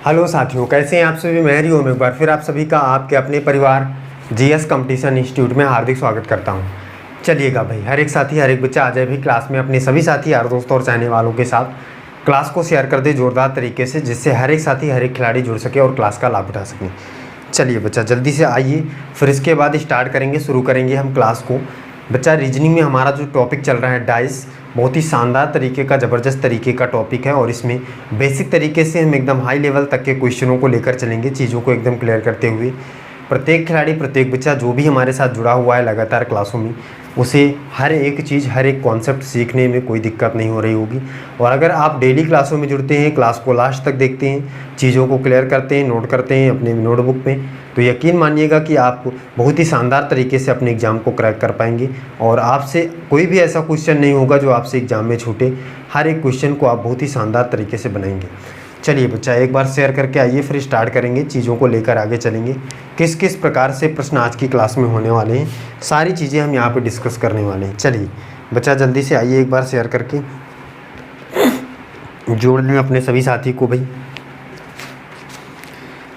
Hello साथियों, कैसे हैं आप सभी। मैं हरिओम एक बार फिर आप सभी का आपके अपने परिवार जीएस कंपटीशन इंस्टीट्यूट में हार्दिक स्वागत करता हूं। चलिएगा भाई, हर एक साथी हर एक बच्चा आ जाए भी क्लास में, अपने सभी साथी यार दोस्तों और चाहने वालों के साथ क्लास को शेयर कर दे जोरदार तरीके से, जिससे हर एक साथी हर एक खिलाड़ी जुड़ सके और क्लास का लाभ उठा सकें। चलिए बच्चा जल्दी से आइए, फिर इसके बाद स्टार्ट करेंगे, शुरू करेंगे हम क्लास को। बच्चा रीजनिंग में हमारा जो टॉपिक चल रहा है डाइस, बहुत ही शानदार तरीके का, ज़बरदस्त तरीके का टॉपिक है और इसमें बेसिक तरीके से हम एकदम हाई लेवल तक के क्वेश्चनों को लेकर चलेंगे, चीज़ों को एकदम क्लियर करते हुए। प्रत्येक खिलाड़ी, प्रत्येक बच्चा जो भी हमारे साथ जुड़ा हुआ है लगातार क्लासों में, उसे हर एक चीज़, हर एक कॉन्सेप्ट सीखने में कोई दिक्कत नहीं हो रही होगी। और अगर आप डेली क्लासों में जुड़ते हैं, क्लास को लास्ट तक देखते हैं, चीज़ों को क्लियर करते हैं, नोट करते हैं अपने नोटबुक में, तो यकीन मानिएगा कि आप बहुत ही शानदार तरीके से अपने एग्ज़ाम को क्रैक कर पाएंगे और आपसे कोई भी ऐसा क्वेश्चन नहीं होगा जो आपसे एग्ज़ाम में छूटे। हर एक क्वेश्चन को आप बहुत ही शानदार तरीके से बनाएंगे। चलिए बच्चा एक बार शेयर करके आइए, फिर स्टार्ट करेंगे, चीज़ों को लेकर आगे चलेंगे। किस किस प्रकार से प्रश्न आज की क्लास में होने वाले हैं, सारी चीज़ें हम यहाँ पे डिस्कस करने वाले हैं। चलिए बच्चा जल्दी से आइए, एक बार शेयर करके जोड़ लें अपने सभी साथी को भाई।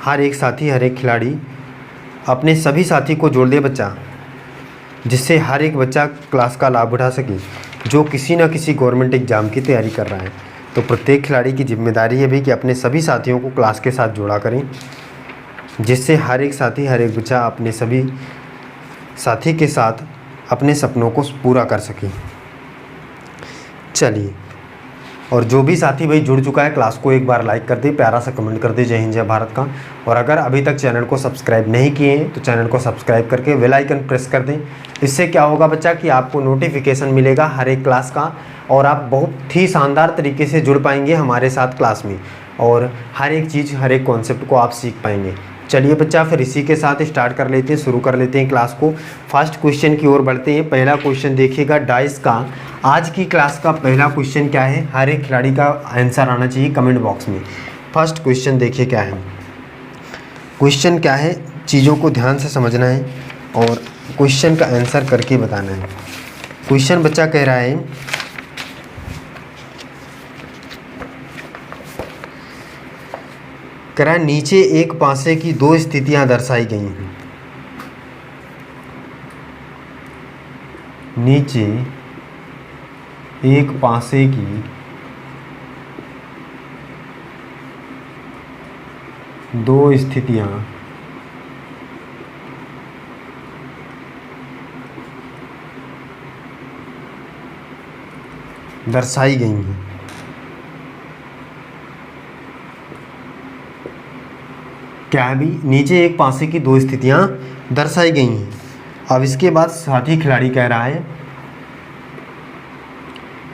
हर एक साथी, हर एक खिलाड़ी अपने सभी साथी को जोड़ दे बच्चा, जिससे हर एक बच्चा क्लास का लाभ उठा सके जो किसी न किसी गवर्नमेंट एग्ज़ाम की तैयारी कर रहा है। तो प्रत्येक खिलाड़ी की जिम्मेदारी है भी कि अपने सभी साथियों को क्लास के साथ जोड़ा करें, जिससे हर एक साथी, हर एक बच्चा अपने सभी साथी के साथ अपने सपनों को पूरा कर सके। चलिए, और जो भी साथी भाई जुड़ चुका है क्लास को एक बार लाइक कर दे, प्यारा सा कमेंट कर दे, जय हिंद जय भारत का। और अगर अभी तक चैनल को सब्सक्राइब नहीं किए हैं तो चैनल को सब्सक्राइब करके बेल आइकन प्रेस कर दें। इससे क्या होगा बच्चा कि आपको नोटिफिकेशन मिलेगा हर एक क्लास का और आप बहुत ही शानदार तरीके से जुड़ पाएंगे हमारे साथ क्लास में और हर एक चीज़, हर एक कॉन्सेप्ट को आप सीख पाएंगे। चलिए बच्चा फिर इसी के साथ स्टार्ट कर लेते हैं, शुरू कर लेते हैं क्लास को। फर्स्ट क्वेश्चन की ओर बढ़ते हैं। पहला क्वेश्चन देखिएगा डाइस का। आज की क्लास का पहला क्वेश्चन क्या है, हर एक खिलाड़ी का आंसर आना चाहिए कमेंट बॉक्स में। फर्स्ट क्वेश्चन देखिए क्या है, क्वेश्चन क्या है, चीज़ों को ध्यान से समझना है और क्वेश्चन का आंसर करके बताना है। क्वेश्चन बच्चा कह रहा है, नीचे एक पासे की दो स्थितियां दर्शाई गई हैं। नीचे एक पासे की दो स्थितियां दर्शाई गई हैं। क्या है भी, नीचे एक पासे की दो स्थितियां दर्शाई गई हैं। अब इसके बाद साथी खिलाड़ी कह रहा है,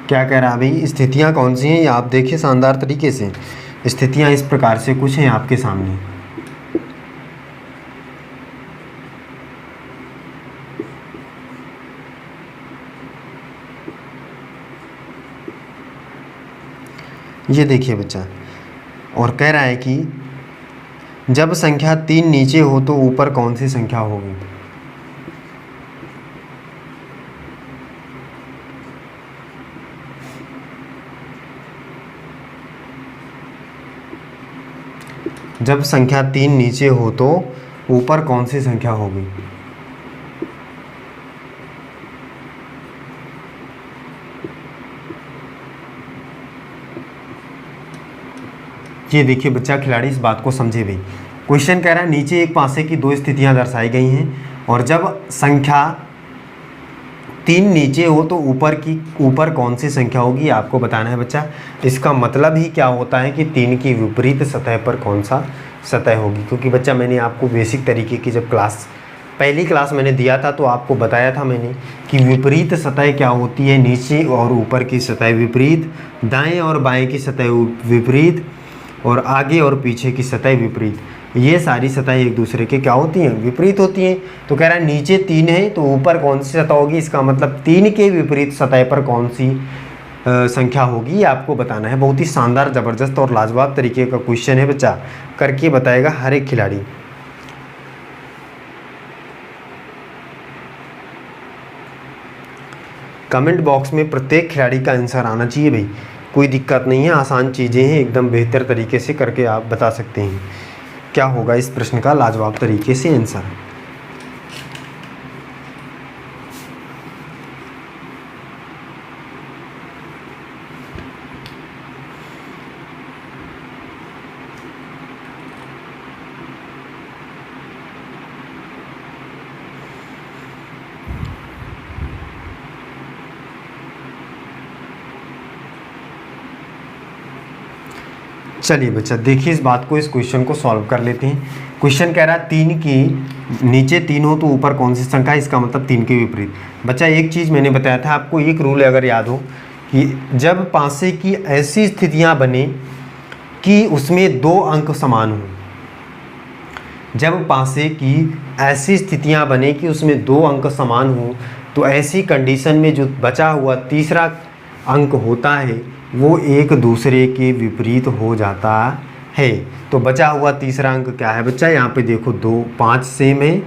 क्या कह रहा है भाई, स्थितियां कौन सी हैं ये आप देखिए शानदार तरीके से। स्थितियां इस प्रकार से कुछ हैं आपके सामने। ये देखिए बच्चा, और कह रहा है कि जब संख्या 3 नीचे हो तो ऊपर कौन सी संख्या होगी। जब संख्या 3 नीचे हो तो ऊपर कौन सी संख्या होगी। ये देखिए बच्चा, खिलाड़ी इस बात को समझे भी। क्वेश्चन कह रहा है नीचे एक पासे की दो स्थितियां दर्शाई गई हैं और जब संख्या 3 नीचे हो तो ऊपर कौन सी संख्या होगी आपको बताना है बच्चा। इसका मतलब ही क्या होता है कि 3 की विपरीत सतह पर कौन सा सतह होगी। क्योंकि बच्चा मैंने आपको बेसिक तरीके की जब पहली क्लास मैंने दिया था तो आपको बताया था मैंने कि विपरीत सतह क्या होती है, नीचे और ऊपर की सतह विपरीत, दाएँ और बाएँ की सतह विपरीत और आगे और पीछे की सतह विपरीत। ये सारी सतह एक दूसरे के क्या होती हैं, विपरीत होती हैं। तो कह रहा है नीचे 3 है तो ऊपर कौन सी सतह होगी, इसका मतलब 3 के विपरीत सतह पर कौन सी संख्या होगी ये आपको बताना है। बहुत ही शानदार, ज़बरदस्त और लाजवाब तरीके का क्वेश्चन है बच्चा, करके बताएगा हर एक खिलाड़ी। कमेंट बॉक्स में प्रत्येक खिलाड़ी का आंसर आना चाहिए भाई। कोई दिक्कत नहीं है, आसान चीज़ें हैं, एकदम बेहतर तरीके से करके आप बता सकते हैं। क्या होगा इस प्रश्न का लाजवाब तरीके से आंसर? चलिए बच्चा देखिए इस बात को, इस क्वेश्चन को सॉल्व कर लेते हैं। क्वेश्चन कह रहा है 3 की नीचे 3 हो तो ऊपर कौन सी संख्या है, इसका मतलब 3 के विपरीत। बच्चा एक चीज़ मैंने बताया था आपको, एक रूल अगर याद हो कि जब पासे की ऐसी स्थितियां बने कि उसमें 2 अंक समान हों, जब पासे की ऐसी स्थितियां बने कि उसमें 2 अंक समान हों, तो ऐसी कंडीशन में जो बचा हुआ तीसरा अंक होता है वो एक दूसरे के विपरीत हो जाता है। तो बचा हुआ तीसरा अंक क्या है बच्चा? यहाँ पे देखो 2 5 सेम है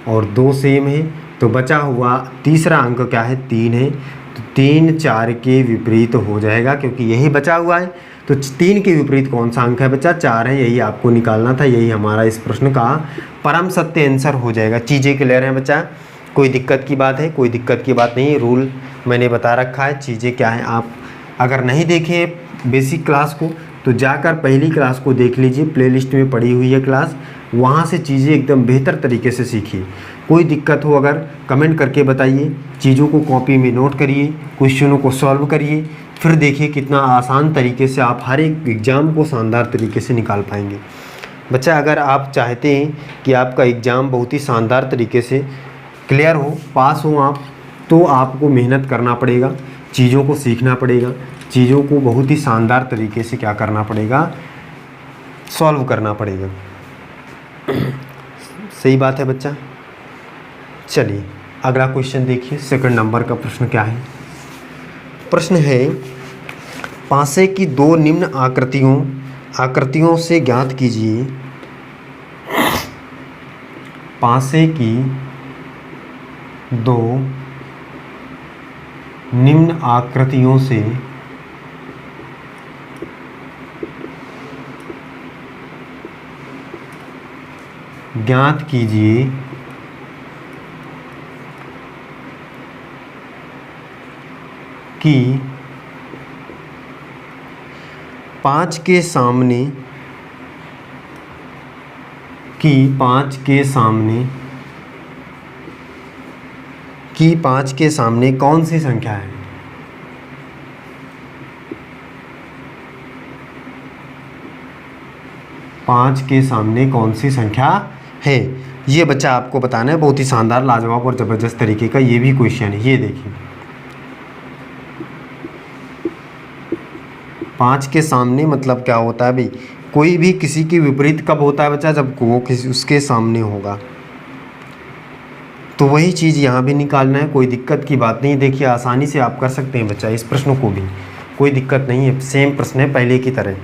और 2 सेम है, तो बचा हुआ तीसरा अंक क्या है? 3 है। तो 3 4 के विपरीत हो जाएगा, क्योंकि यही बचा हुआ है। तो 3 के विपरीत कौन सा अंक है बच्चा? 4 है। यही आपको निकालना था, यही हमारा इस प्रश्न का परम सत्य आंसर हो जाएगा। चीज़ें क्लियर हैं बच्चा? कोई दिक्कत की बात है? कोई दिक्कत की बात नहीं है, रूल मैंने बता रखा है। चीज़ें क्या हैं, आप अगर नहीं देखे बेसिक क्लास को तो जाकर पहली क्लास को देख लीजिए, प्लेलिस्ट में पड़ी हुई है क्लास, वहाँ से चीज़ें एकदम बेहतर तरीके से सीखिए। कोई दिक्कत हो अगर कमेंट करके बताइए, चीज़ों को कॉपी में नोट करिए, क्वेश्चनों को सॉल्व करिए, फिर देखिए कितना आसान तरीके से आप हर एक एग्ज़ाम को शानदार तरीके से निकाल पाएंगे। बच्चा अगर आप चाहते हैं कि आपका एग्ज़ाम बहुत ही शानदार तरीके से क्लियर हो, पास हो आप, तो आपको मेहनत करना पड़ेगा, चीज़ों को सीखना पड़ेगा, चीज़ों को बहुत ही शानदार तरीके से क्या करना पड़ेगा? सॉल्व करना पड़ेगा। सही बात है बच्चा। चलिए अगला क्वेश्चन देखिए, सेकंड नंबर का प्रश्न क्या है? प्रश्न है पासे की 2 निम्न आकृतियों से ज्ञात कीजिए। पासे की 2 निम्न आकृतियों से ज्ञात कीजिए कि 5 के सामने कौन सी संख्या है? पाँच के सामने कौन सी संख्या है, ये बच्चा आपको बताना है। बहुत ही शानदार, लाजवाब और ज़बरदस्त तरीके का ये भी क्वेश्चन है। ये देखिए 5 के सामने मतलब क्या होता है भाई? कोई भी किसी के विपरीत कब होता है बच्चा? जब वो किसी उसके सामने होगा। तो वही चीज़ यहाँ भी निकालना है, कोई दिक्कत की बात नहीं। देखिए आसानी से आप कर सकते हैं बच्चा इस प्रश्न को भी, कोई दिक्कत नहीं है। सेम प्रश्न है पहले की तरह,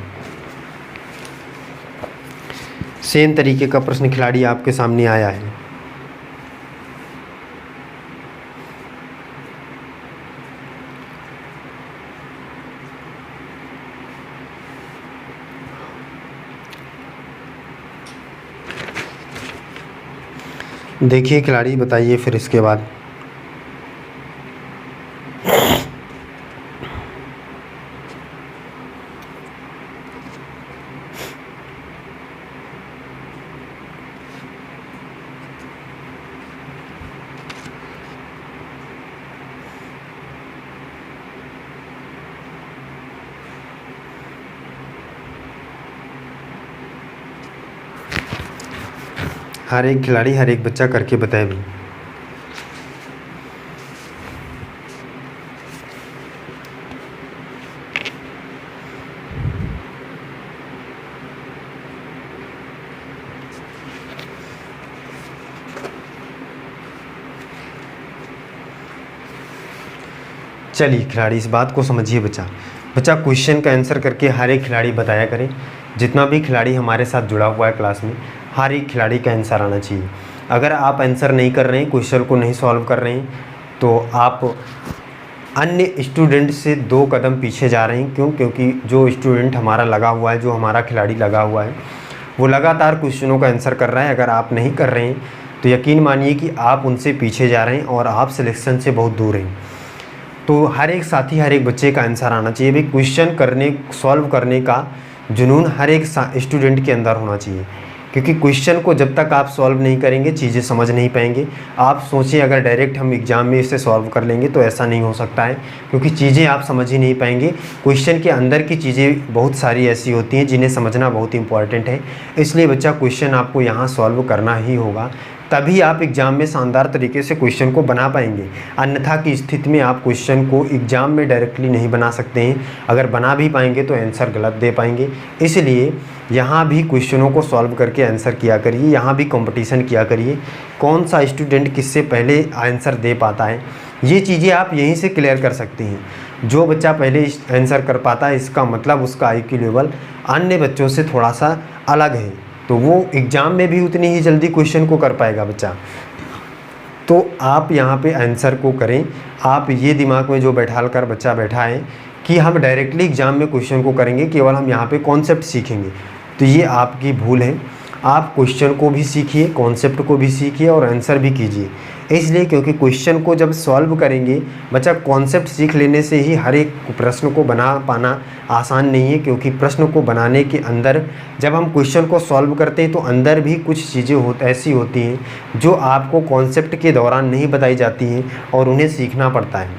सेम तरीके का प्रश्न खिलाड़ी आपके सामने आया है। देखिए खिलाड़ी, बताइए फिर इसके बाद। हर एक खिलाड़ी, हर एक बच्चा करके बताए भी। चलिए खिलाड़ी इस बात को समझिए बच्चा क्वेश्चन का आंसर करके हर एक खिलाड़ी बताया करें। जितना भी खिलाड़ी हमारे साथ जुड़ा हुआ है क्लास में, हर एक खिलाड़ी का आंसर आना चाहिए। अगर आप आंसर नहीं कर रहे हैं, क्वेश्चन को नहीं सॉल्व कर रहे हैं, तो आप अन्य स्टूडेंट से 2 कदम पीछे जा रहे हैं। क्यों? क्योंकि जो स्टूडेंट हमारा लगा हुआ है, जो हमारा खिलाड़ी लगा हुआ है, वो लगातार क्वेश्चनों का आंसर कर रहा है। अगर आप नहीं कर रहे हैं तो यकीन मानिए कि आप उनसे पीछे जा रहे हैं और आप सिलेक्शन से बहुत दूर हैं। तो हर एक साथी, हर एक बच्चे का आंसर आना चाहिए भाई। क्वेश्चन करने, सॉल्व करने का जुनून हर एक स्टूडेंट के अंदर होना चाहिए, क्योंकि क्वेश्चन को जब तक आप सॉल्व नहीं करेंगे चीज़ें समझ नहीं पाएंगे। आप सोचिए अगर डायरेक्ट हम एग्ज़ाम में इसे सॉल्व कर लेंगे तो ऐसा नहीं हो सकता है, क्योंकि चीज़ें आप समझ ही नहीं पाएंगे। क्वेश्चन के अंदर की चीज़ें बहुत सारी ऐसी होती हैं जिन्हें समझना बहुत इंपॉर्टेंट है। इसलिए बच्चा क्वेश्चन आपको यहाँ सॉल्व करना ही होगा, तभी आप एग्ज़ाम में शानदार तरीके से क्वेश्चन को बना पाएंगे। अन्यथा की स्थिति में आप क्वेश्चन को एग्ज़ाम में डायरेक्टली नहीं बना सकते हैं। अगर बना भी पाएंगे तो आंसर गलत दे पाएंगे। इसलिए यहाँ भी क्वेश्चनों को सॉल्व करके आंसर किया करिए, यहाँ भी कंपटीशन किया करिए, कौन सा स्टूडेंट किससे पहले आंसर दे पाता है। ये चीज़ें आप यहीं से क्लियर कर सकते हैं। जो बच्चा पहले आंसर कर पाता है, इसका मतलब उसका IQ लेवल अन्य बच्चों से थोड़ा सा अलग है, तो वो एग्ज़ाम में भी उतनी ही जल्दी क्वेश्चन को कर पाएगा बच्चा। तो आप यहाँ पे आंसर को करें। आप ये दिमाग में जो बैठा कर बच्चा बैठा है कि हम डायरेक्टली एग्ज़ाम में क्वेश्चन को करेंगे, केवल हम यहाँ पे कॉन्सेप्ट सीखेंगे, तो ये आपकी भूल है। आप क्वेश्चन को भी सीखिए, कॉन्सेप्ट को भी सीखिए और आंसर भी कीजिए। इसलिए क्योंकि क्वेश्चन को जब सॉल्व करेंगे, बच्चा कॉन्सेप्ट सीख लेने से ही हर एक प्रश्न को बना पाना आसान नहीं है, क्योंकि प्रश्न को बनाने के अंदर जब हम क्वेश्चन को सॉल्व करते हैं तो अंदर भी कुछ चीज़ें ऐसी होती हैं जो आपको कॉन्सेप्ट के दौरान नहीं बताई जाती हैं और उन्हें सीखना पड़ता है,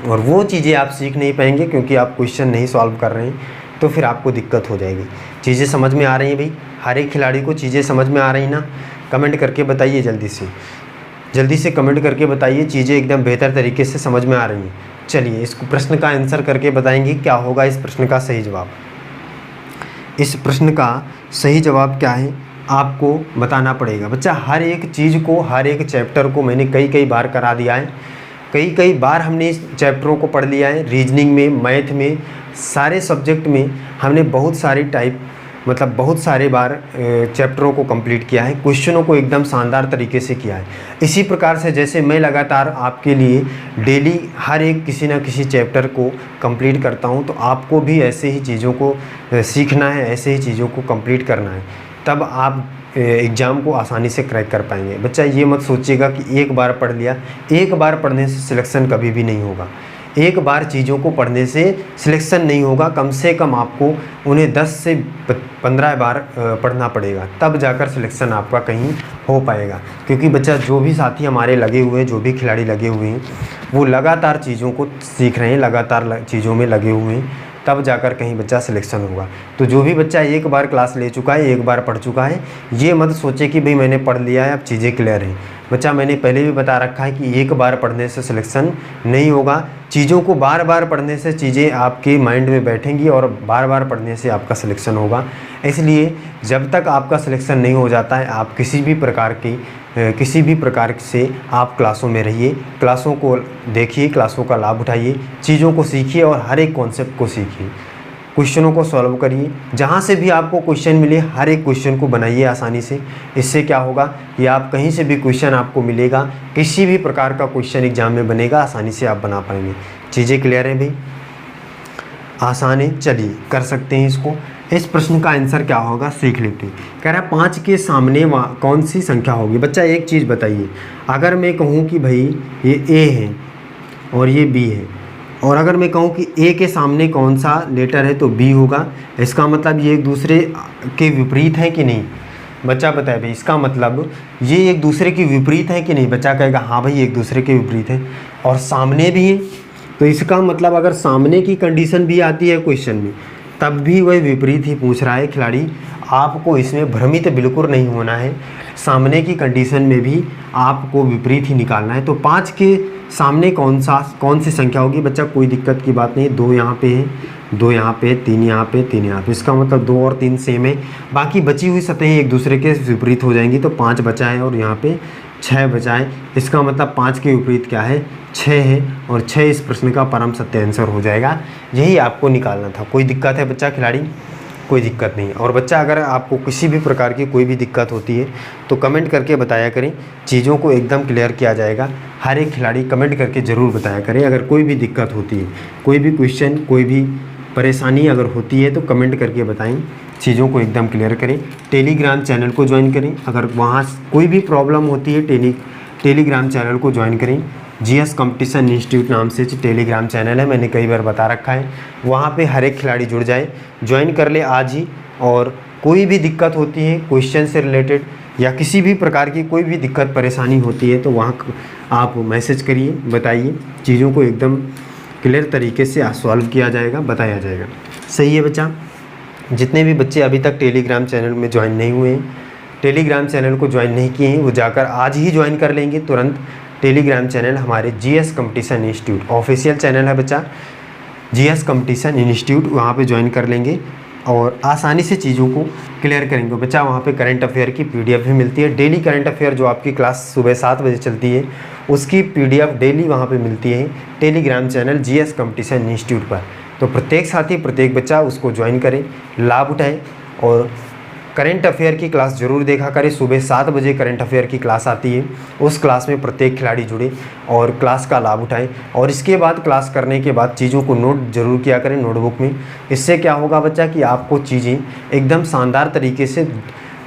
और वो चीज़ें आप सीख नहीं पाएंगे क्योंकि आप क्वेश्चन नहीं सॉल्व कर रहे हैं। तो फिर आपको दिक्कत हो जाएगी। चीज़ें समझ में आ रही हैं भाई? हर एक खिलाड़ी को चीज़ें समझ में आ रही ना? कमेंट करके बताइए, जल्दी से कमेंट करके बताइए चीज़ें एकदम बेहतर तरीके से समझ में आ रही हैं। चलिए इस प्रश्न का आंसर करके बताएंगे क्या होगा इस प्रश्न का सही जवाब। इस प्रश्न का सही जवाब क्या है आपको बताना पड़ेगा। बच्चा हर एक चीज़ को, हर एक चैप्टर को मैंने कई बार करा दिया है, कई बार हमने इस चैप्टरों को पढ़ लिया है। रीजनिंग में, मैथ में, सारे सब्जेक्ट में हमने बहुत सारे बार चैप्टरों को कंप्लीट किया है, क्वेश्चनों को एकदम शानदार तरीके से किया है। इसी प्रकार से जैसे मैं लगातार आपके लिए डेली हर एक किसी न किसी चैप्टर को कंप्लीट करता हूं, तो आपको भी ऐसे ही चीज़ों को सीखना है, ऐसे ही चीज़ों को कंप्लीट करना है, तब आप एग्ज़ाम को आसानी से क्रैक कर पाएंगे। बच्चा ये मत सोचिएगा कि एक बार पढ़ लिया, एक बार पढ़ने से सिलेक्शन कभी भी नहीं होगा। एक बार चीज़ों को पढ़ने से सिलेक्शन नहीं होगा, कम से कम आपको उन्हें 10 से 15 बार पढ़ना पड़ेगा, तब जाकर सिलेक्शन आपका कहीं हो पाएगा। क्योंकि बच्चा जो भी साथी हमारे लगे हुए हैं, जो भी खिलाड़ी लगे हुए हैं, वो लगातार चीज़ों को सीख रहे हैं, लगातार चीज़ों में लगे हुए हैं, तब जाकर कहीं बच्चा सिलेक्शन होगा। तो जो भी बच्चा एक बार क्लास ले चुका है, एक बार पढ़ चुका है, ये मत सोचे कि भाई मैंने पढ़ लिया है अब चीज़ें क्लियर हैं। बच्चा मैंने पहले भी बता रखा है कि एक बार पढ़ने से सिलेक्शन नहीं होगा। चीज़ों को बार बार पढ़ने से चीज़ें आपके माइंड में बैठेंगी और बार बार पढ़ने से आपका सिलेक्शन होगा। इसलिए जब तक आपका सिलेक्शन नहीं हो जाता है, आप किसी भी प्रकार से आप क्लासों में रहिए, क्लासों को देखिए, क्लासों का लाभ उठाइए, चीज़ों को सीखिए और हर एक कॉन्सेप्ट को सीखिए, क्वेश्चनों को सॉल्व करिए। जहाँ से भी आपको क्वेश्चन मिले हर एक क्वेश्चन को बनाइए आसानी से। इससे क्या होगा कि आप कहीं से भी क्वेश्चन आपको मिलेगा, किसी भी प्रकार का क्वेश्चन एग्जाम में बनेगा, आसानी से आप बना पाएंगे। चीज़ें क्लियर है भाई? आसान है, चलिए कर सकते हैं इसको। इस प्रश्न का आंसर क्या होगा सीख लेते हैं। कह रहा है 5 के सामने कौन सी संख्या होगी। बच्चा एक चीज़ बताइए, अगर मैं कहूँ कि भाई ये A है और ये B है, और अगर मैं कहूँ कि A के सामने कौन सा लेटर है तो B होगा, इसका मतलब ये एक दूसरे के विपरीत है कि नहीं? बच्चा बताए भाई, इसका मतलब ये एक दूसरे के विपरीत है कि नहीं? बच्चा कहेगा हाँ भाई एक दूसरे के विपरीत है, और सामने भी है, तो इसका मतलब अगर सामने की कंडीशन भी आती है क्वेश्चन में, तब भी वह विपरीत ही पूछ रहा है खिलाड़ी। आपको इसमें भ्रमित बिल्कुल नहीं होना है, सामने की कंडीशन में भी आपको विपरीत ही निकालना है। तो 5 के सामने कौन सी संख्या होगी? बच्चा कोई दिक्कत की बात नहीं, 2 यहाँ पे है, 2 यहाँ पे, 3 यहाँ पे, 3 यहाँ पे, इसका मतलब 2 और 3 सेम है। बाकी बची हुई सतहें एक दूसरे के विपरीत हो जाएंगी, तो 5 बचा है और यहाँ पे 6 बचा है। इसका मतलब 5 के विपरीत क्या है? 6 है, और 6 इस प्रश्न का परम सत्य आंसर हो जाएगा। यही आपको निकालना था। कोई दिक्कत है बच्चा खिलाड़ी? कोई दिक्कत नहीं। और बच्चा अगर आपको किसी भी प्रकार की कोई भी दिक्कत होती है तो कमेंट करके बताया करें, चीज़ों को एकदम क्लियर किया जाएगा। हर एक खिलाड़ी कमेंट करके ज़रूर बताया करें अगर कोई भी दिक्कत होती है, कोई भी क्वेश्चन, कोई भी परेशानी अगर होती है तो कमेंट करके बताएं, चीज़ों को एकदम क्लियर करें। टेलीग्राम चैनल को ज्वाइन करें, अगर वहाँ कोई भी प्रॉब्लम होती है टेलीग्राम चैनल को ज्वाइन करें। जीएस कंपटीशन इंस्टीट्यूट नाम से टेलीग्राम चैनल है, मैंने कई बार बता रखा है, वहाँ पे हर एक खिलाड़ी जुड़ जाए, ज्वाइन कर ले आज ही। और कोई भी दिक्कत होती है क्वेश्चन से रिलेटेड या किसी भी प्रकार की कोई भी दिक्कत परेशानी होती है तो वहाँ आप मैसेज करिए, बताइए, चीज़ों को एकदम क्लियर तरीके से सॉल्व किया जाएगा, बताया जाएगा। सही है बच्चा। जितने भी बच्चे अभी तक टेलीग्राम चैनल में ज्वाइन नहीं हुए हैं, टेलीग्राम चैनल को ज्वाइन नहीं किए हैं, वो जाकर आज ही ज्वाइन कर लेंगे तुरंत। टेलीग्राम चैनल हमारे GS competition institute official channel है बच्चा, जीएस कंपटीशन इंस्टीट्यूट, वहाँ पे ज्वाइन कर लेंगे और आसानी से चीज़ों को क्लियर करेंगे बच्चा। वहाँ पे करंट अफेयर की पीडीएफ भी मिलती है, डेली करंट अफेयर जो आपकी क्लास सुबह 7 बजे चलती है उसकी पीडीएफ डेली वहाँ पे मिलती है Telegram channel GS competition institute पर। तो प्रत्येक साथी, प्रत्येक बच्चा उसको ज्वाइन करें, लाभ उठाएँ और करंट अफेयर की क्लास ज़रूर देखा करें। सुबह 7 बजे करंट अफेयर की क्लास आती है, उस क्लास में प्रत्येक खिलाड़ी जुड़े और क्लास का लाभ उठाएं। और इसके बाद क्लास करने के बाद चीज़ों को नोट ज़रूर किया करें नोटबुक में। इससे क्या होगा बच्चा कि आपको चीज़ें एकदम शानदार तरीके से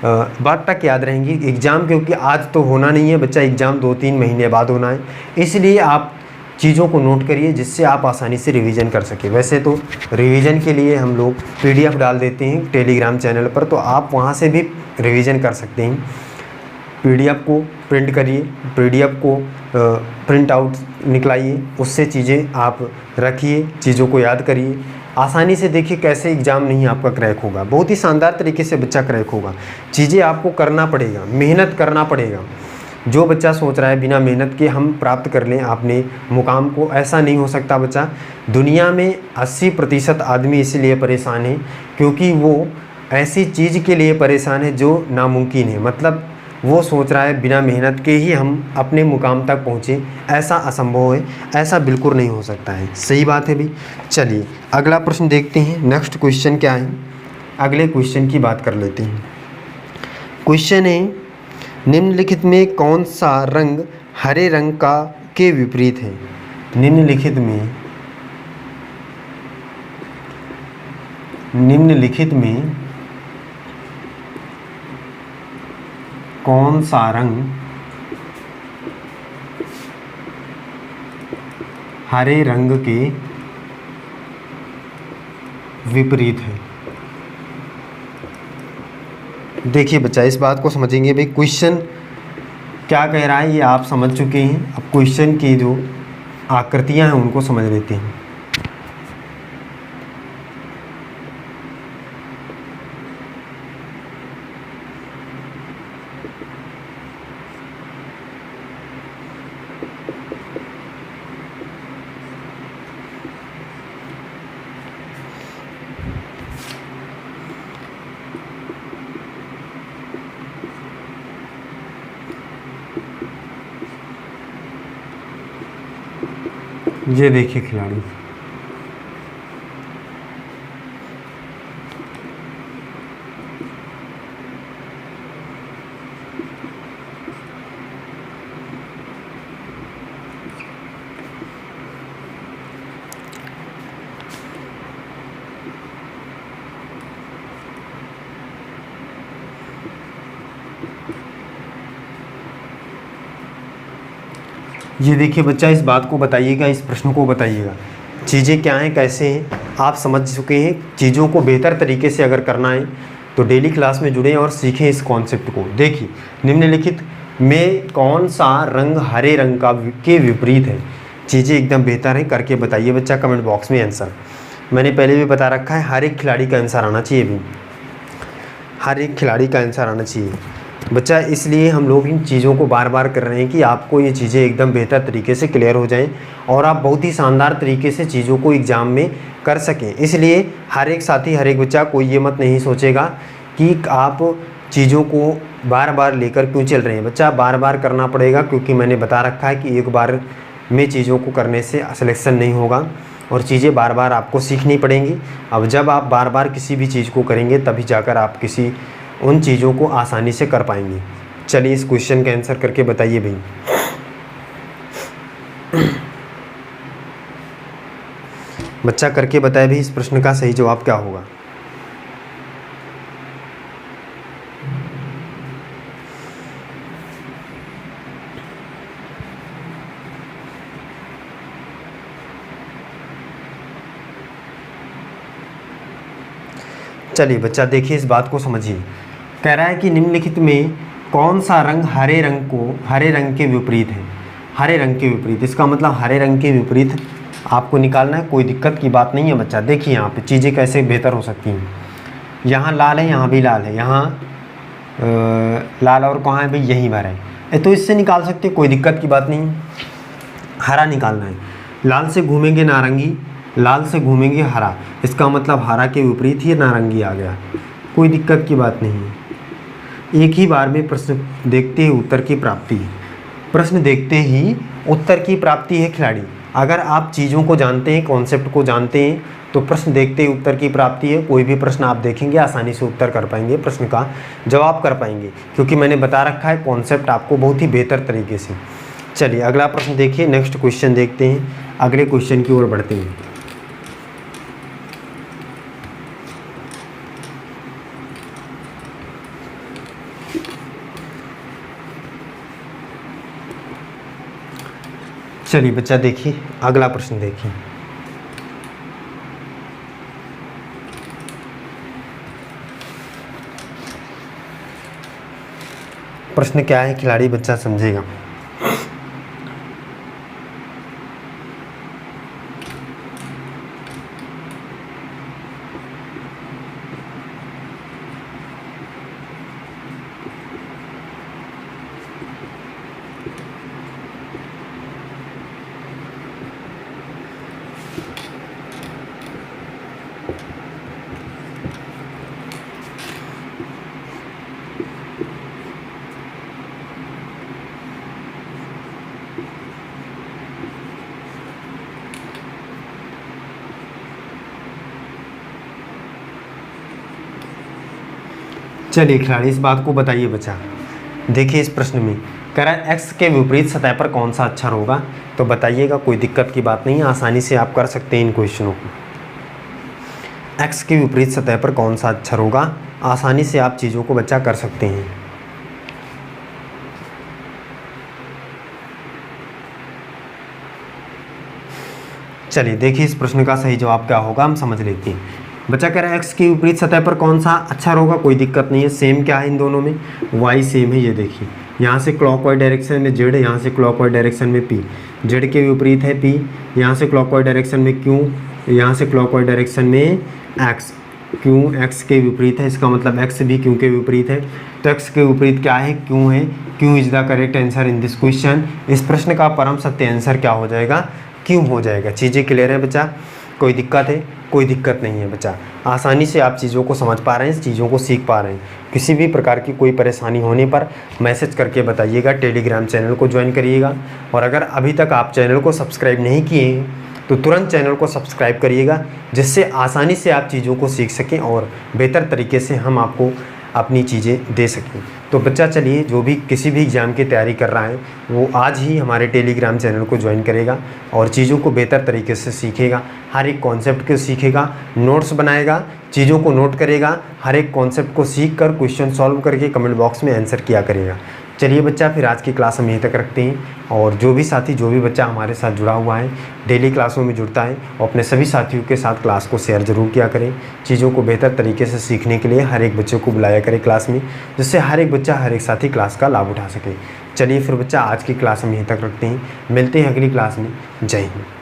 बाद तक याद रहेंगी। एग्ज़ाम क्योंकि आज तो होना नहीं है बच्चा, एग्ज़ाम 2-3 महीने बाद होना है, इसलिए आप चीज़ों को नोट करिए जिससे आप आसानी से रिवीजन कर सकें। वैसे तो रिवीजन के लिए हम लोग पीडीएफ डाल देते हैं टेलीग्राम चैनल पर, तो आप वहाँ से भी रिवीजन कर सकते हैं। पीडीएफ को प्रिंट करिए, पीडीएफ को प्रिंट आउट निकलाइए, उससे चीज़ें आप रखिए, चीज़ों को याद करिए, आसानी से देखिए कैसे एग्ज़ाम नहीं आपका क्रैक होगा। बहुत ही शानदार तरीके से बच्चा क्रैक होगा। चीज़ें आपको करना पड़ेगा, मेहनत करना पड़ेगा। जो बच्चा सोच रहा है बिना मेहनत के हम प्राप्त कर लें अपने मुकाम को, ऐसा नहीं हो सकता बच्चा। दुनिया में 80% आदमी इसलिए परेशान है क्योंकि वो ऐसी चीज़ के लिए परेशान है जो नामुमकिन है। मतलब वो सोच रहा है बिना मेहनत के ही हम अपने मुकाम तक पहुँचे, ऐसा असंभव है, ऐसा बिल्कुल नहीं हो सकता है। सही बात है भाई। चलिए अगला प्रश्न देखते हैं, नेक्स्ट क्वेश्चन क्या है, अगले क्वेश्चन की बात कर लेते हैं। क्वेश्चन है, निम्नलिखित में कौन सा रंग हरे रंग का के विपरीत है? निम्नलिखित में कौन सा रंग हरे रंग के विपरीत है? देखिए बच्चा, इस बात को समझेंगे भाई, क्वेश्चन क्या कह रहा है ये आप समझ चुके हैं। अब क्वेश्चन की जो आकृतियां हैं उनको समझ लेते हैं। ये देखिए खिलाड़ी, ये देखिए बच्चा, इस बात को बताइएगा, इस प्रश्न को बताइएगा, चीज़ें क्या हैं, कैसे हैं, आप समझ चुके हैं। चीज़ों को बेहतर तरीके से अगर करना है तो डेली क्लास में जुड़ें और सीखें इस कॉन्सेप्ट को। देखिए, निम्नलिखित में कौन सा रंग हरे रंग का के विपरीत है? चीज़ें एकदम बेहतर हैं, करके बताइए बच्चा कमेंट बॉक्स में आंसर। मैंने पहले भी बता रखा है, हर एक खिलाड़ी का आंसर आना चाहिए भी, हर एक खिलाड़ी का आंसर आना चाहिए बच्चा। इसलिए हम लोग इन चीज़ों को बार बार कर रहे हैं कि आपको ये चीज़ें एकदम बेहतर तरीके से क्लियर हो जाएं और आप बहुत ही शानदार तरीके से चीज़ों को एग्ज़ाम में कर सकें। इसलिए हर एक साथी, हर एक बच्चा कोई ये मत नहीं सोचेगा कि आप चीज़ों को बार बार लेकर क्यों चल रहे हैं। बच्चा बार बार करना पड़ेगा क्योंकि मैंने बता रखा है कि एक बार में चीज़ों को करने से सिलेक्शन नहीं होगा। और चीज़ें बार बार आपको सीखनी पड़ेंगी। अब जब आप बार बार किसी भी चीज़ को करेंगे तभी जाकर आप किसी उन चीज़ों को आसानी से कर पाएंगे। चलिए इस क्वेश्चन का आंसर करके बताइए भाई। बच्चा करके बताए भी इस प्रश्न का सही जवाब क्या होगा। चलिए बच्चा देखिए इस बात को समझिए। कह रहा है कि निम्नलिखित में कौन सा रंग हरे रंग के विपरीत है। हरे रंग के विपरीत, इसका मतलब हरे रंग के विपरीत आपको निकालना है। कोई दिक्कत की बात नहीं है बच्चा। देखिए यहाँ पे चीज़ें कैसे बेहतर हो सकती हैं। यहाँ लाल है, यहाँ भी लाल है, यहाँ लाल और कहाँ है भाई, यहीं भर है, तो इससे निकाल सकते, कोई दिक्कत की बात नहीं है। हरा निकालना है, लाल से घूमेंगे नारंगी, लाल से घूमेंगे हरा, इसका मतलब हरा के विपरीत ही नारंगी आ गया, कोई दिक्कत की बात नहीं है। एक ही बार में प्रश्न देखते ही उत्तर की प्राप्ति है। प्रश्न देखते ही उत्तर की प्राप्ति है खिलाड़ी। अगर आप चीज़ों को जानते हैं, कॉन्सेप्ट को जानते हैं, तो प्रश्न देखते ही उत्तर की प्राप्ति है। कोई भी प्रश्न आप देखेंगे आसानी से उत्तर कर पाएंगे, प्रश्न का जवाब कर पाएंगे, क्योंकि मैंने बता रखा है कॉन्सेप्ट आपको बहुत ही बेहतर तरीके से। चलिए अगला प्रश्न देखिए, नेक्स्ट क्वेश्चन देखते हैं, अगले क्वेश्चन की ओर बढ़ते हैं। चलिए बच्चा देखिए अगला प्रश्न देखिए। प्रश्न क्या है खिलाड़ी बच्चा समझेगा। चलिए खिलाड़ी इस बात को बताइए बच्चा। देखिए इस प्रश्न में कह रहा है x के विपरीत सतह पर कौन सा अक्षर होगा, तो बताइएगा, कोई दिक्कत की बात नहीं है, आसानी से आप कर सकते हैं इन क्वेश्चनों को। x के विपरीत सतह पर कौन सा अक्षर होगा, आसानी से आप चीज़ों को बच्चा कर सकते हैं। चलिए देखिए इस प्रश्न का सही जवाब क्या होगा, हम समझ लेते हैं। बच्चा कह रहा है x के विपरीत सतह पर कौन सा अक्षर होगा, कोई दिक्कत नहीं है, सेम क्या है इन दोनों में, y सेम है। ये देखिए यहाँ से क्लॉकवाइज डायरेक्शन में z, यहाँ से क्लॉकवाइज डायरेक्शन में p, z के विपरीत है p, यहाँ से क्लॉकवाइज डायरेक्शन में q, यहाँ से क्लॉकवाइज डायरेक्शन में x, q x के विपरीत है, इसका मतलब x भी q के विपरीत है। तो x के विपरीत क्या है, q है। q is the correct answer in this question. इस प्रश्न का परम सत्य आंसर क्या हो जाएगा, q हो जाएगा। चीज़ें क्लियर है बच्चा, कोई दिक्कत है, कोई दिक्कत नहीं है बच्चा। आसानी से आप चीज़ों को समझ पा रहे हैं, चीज़ों को सीख पा रहे हैं। किसी भी प्रकार की कोई परेशानी होने पर मैसेज करके बताइएगा, टेलीग्राम चैनल को ज्वाइन करिएगा। और अगर अभी तक आप चैनल को सब्सक्राइब नहीं किए हैं तो तुरंत चैनल को सब्सक्राइब करिएगा, जिससे आसानी से आप चीज़ों को सीख सकें और बेहतर तरीके से हम आपको अपनी चीज़ें दे सकें। तो बच्चा चलिए जो भी किसी भी एग्ज़ाम की तैयारी कर रहा है वो आज ही हमारे टेलीग्राम चैनल को ज्वाइन करेगा और चीज़ों को बेहतर तरीके से सीखेगा, हर एक कॉन्सेप्ट को सीखेगा, नोट्स बनाएगा, चीज़ों को नोट करेगा, हर एक कॉन्सेप्ट को सीख कर क्वेश्चन सॉल्व करके कमेंट बॉक्स में आंसर किया करेगा। चलिए बच्चा फिर आज की क्लास हम यहीं तक रखते हैं। और जो भी साथी जो भी बच्चा हमारे साथ जुड़ा हुआ है, डेली क्लासों में जुड़ता है, और अपने सभी साथियों के साथ क्लास को शेयर ज़रूर किया करें। चीज़ों को बेहतर तरीके से सीखने के लिए हर एक बच्चे को बुलाया करें क्लास में, जिससे हर एक बच्चा हर एक साथी क्लास का लाभ उठा सके। चलिए फिर बच्चा आज की क्लास हम यहीं तक रखते हैं, मिलते हैं अगली क्लास में। जय हिंद।